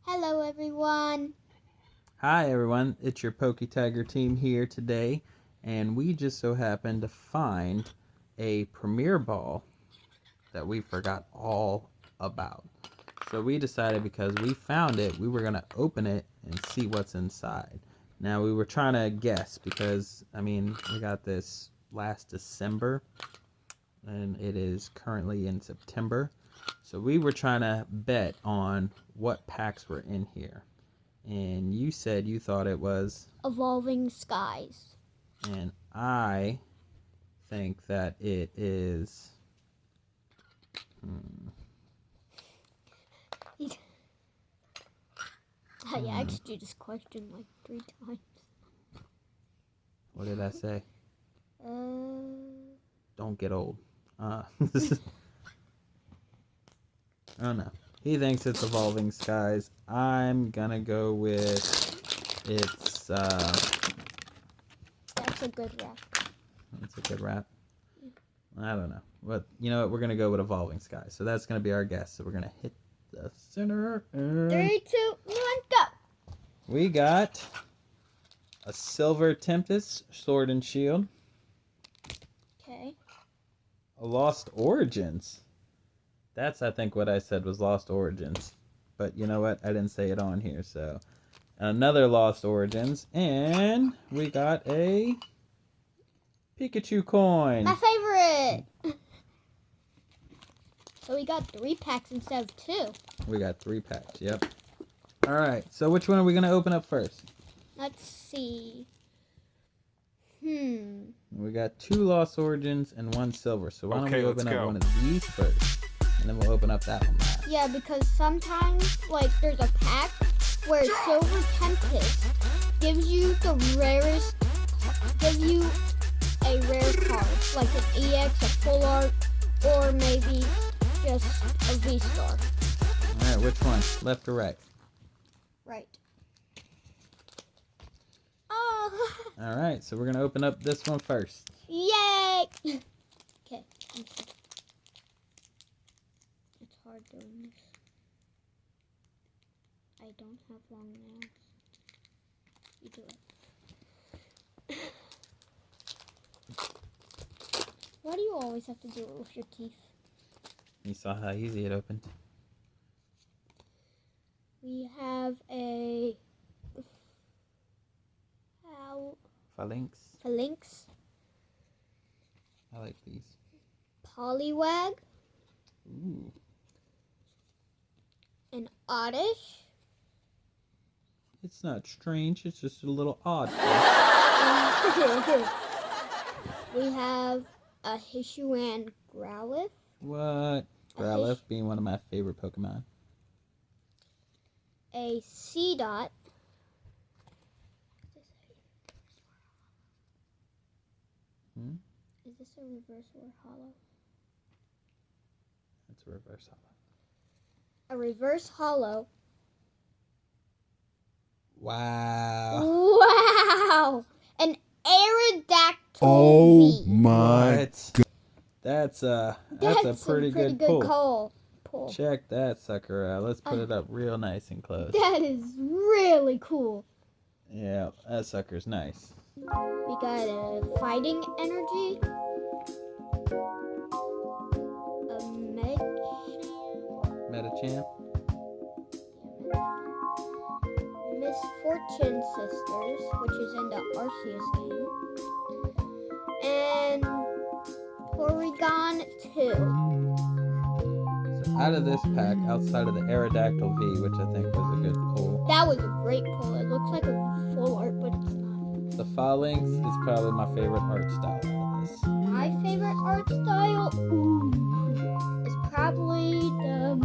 Hello, everyone. Hi everyone, it's your Poke Tiger team here today, and we just so happened to find a Premier Ball that we forgot all about. So we decided, because we found it, we were going to open it and see what's inside. Now we were trying to guess because, we got this last December and it is currently in September. So we were trying to bet on what packs were in here. And you said you thought it was Evolving Skies. And I think that it is I asked you this question like 3 times. What did I say? Don't get old. Oh no. He thinks it's Evolving Skies. I'm gonna go with it's That's a good rap. That's a good rap. I don't know. But you know what? We're gonna go with Evolving Skies. So that's gonna be our guess. So we're gonna hit the center. 3, 2, 1, go. We got a Silver Tempest Sword and Shield. Okay. A Lost Origins. That's, I think, what I said was Lost Origins. But you know what? I didn't say it on here, so. Another Lost Origins. And we got a Pikachu coin. My favorite. So we got 3 packs instead of 2. We got 3 packs, yep. Alright, so which one are we going to open up first? Let's see. We got 2 Lost Origins and 1 Silver. So why don't we open up one of these first? And then we'll open up that one last. Yeah, because sometimes, there's a pack where Silver Tempest gives you a rare card, like an EX, a full art, or maybe just a V-Star. Alright, which one? Left or right? Right. Oh. Alright, so we're going to open up this one first. Yay! Okay. It's hard doing this. I don't have long nails. You do it. Why do you always have to do it with your teeth? You saw how easy it opened. We have a Phalanx. I like these. Poliwag. Ooh. An Oddish. It's not strange, it's just a little odd. We have a Hishuan Growlithe. What? Growlithe being one of my favorite Pokemon. A Seedot. Is this a reverse or hollow? It's a reverse hollow. A reverse hollow. Wow. Wow! An Aerodactyl Oh V. my God. That's a pretty good pull. Check that sucker out. Let's put it up real nice and close. That is really cool. Yeah, that sucker's nice. We got a Fighting Energy. A Metachamp. Misfortune Sisters, which is in the Arceus game. And Porygon 2. So out of this pack, outside of the Aerodactyl V, which I think was a good pull. That was a great pull. It looks like a full art, but it's not. The Phalanx is probably my favorite art style out of this. My favorite art style is probably the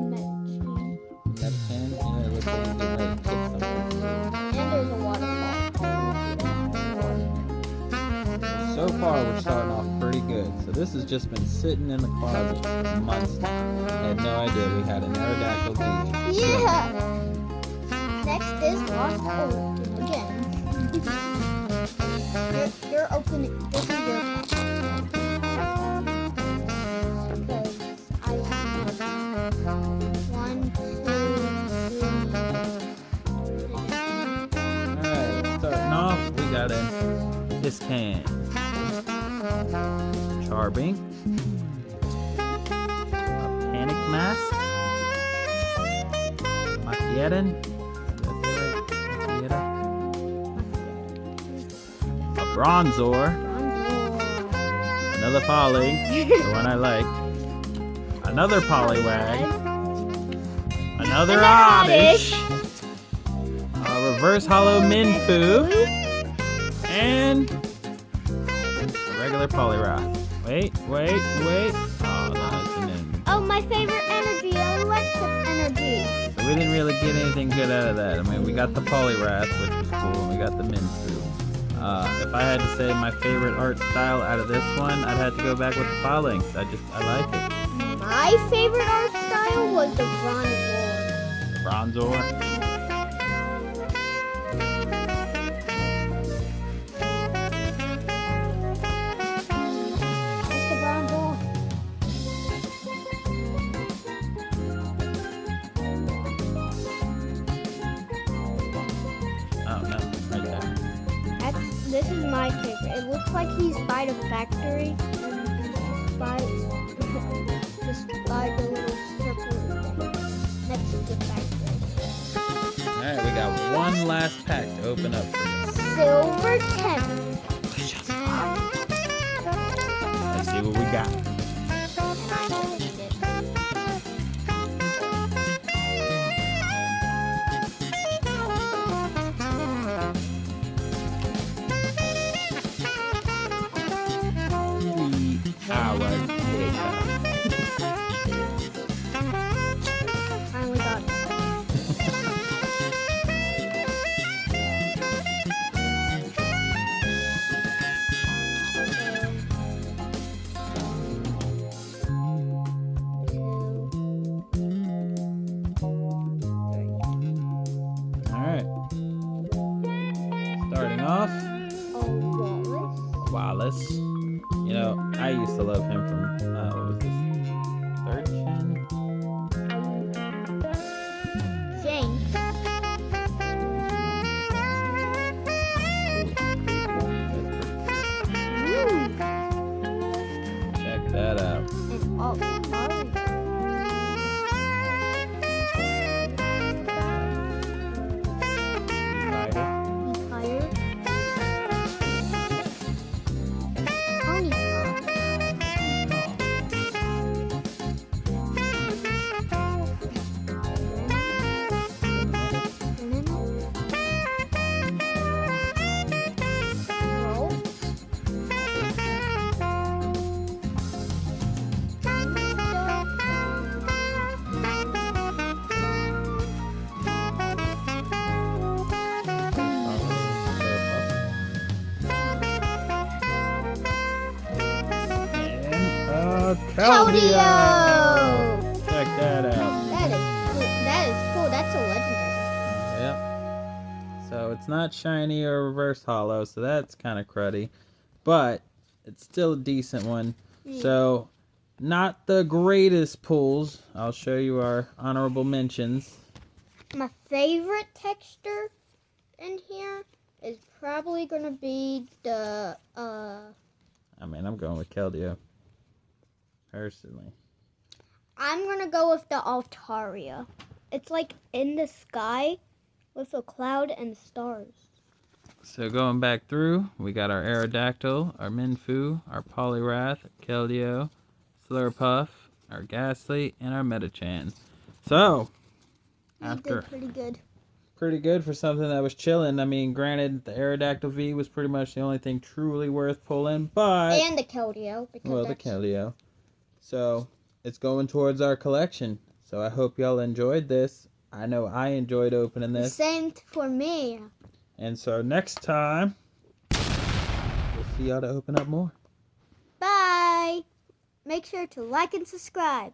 Metachamp. Metachamp? Yeah, it looks like it's getting ready to kick something. And there's a waterfall. So far, we're starting off pretty good. So this has just been sitting in the closet for months now. I had no idea we had an Aerodactyl V. Yeah! Next is Lost Origin again. You're opening. This is your pack. Because I have 1, 2, 3, out in this can. Charbing. A Panic Mask. Maquietin. A Bronzor. Another Poly, the one I like. Another Poliwag. Another Oddish. A Reverse Hollow Minfu. And a regular Poliwrath. Wait. Oh, that's an Min. Oh, my favorite energy, electric energy. So we didn't really get anything good out of that. I mean, we got the Poliwrath, which was cool, and we got the Minfu. If I had to say my favorite art style out of this one, I'd have to go back with the Phalanx. I like it. My favorite art style was the Bronzor. The Bronzor. It's the Bronzor. Oh no, right there. This is my favorite. It looks like he's by the factory. Just by the little circle next to the factory. Alright, we got one last pack to open up for you. Silver 10. Let's see what we got. Finally got it. Alright. Starting off, Oh, Wallace. You know, I used to love him from, what was this? Third Gen? James. Check that out. And Keldeo! Check that out. That is cool. That's a legendary. Yep. So it's not shiny or reverse hollow, so that's kind of cruddy. But it's still a decent one. So not the greatest pulls. I'll show you our honorable mentions. My favorite texture in here is probably gonna be the I mean, I'm going with Keldeo. Personally. I'm gonna go with the Altaria. It's like in the sky with a cloud and stars. So going back through, we got our Aerodactyl, our Minfu, our Poliwrath, Keldeo, Slurpuff, our Ghastly, and our Metachan. So, after did pretty good. Pretty good for something that was chilling. I mean, granted, the Aerodactyl V was pretty much the only thing truly worth pulling, but... And the Keldeo. Well, the Keldeo. So, it's going towards our collection. So, I hope y'all enjoyed this. I know I enjoyed opening this. Same for me. And so, next time, we'll see y'all to open up more. Bye. Make sure to like and subscribe.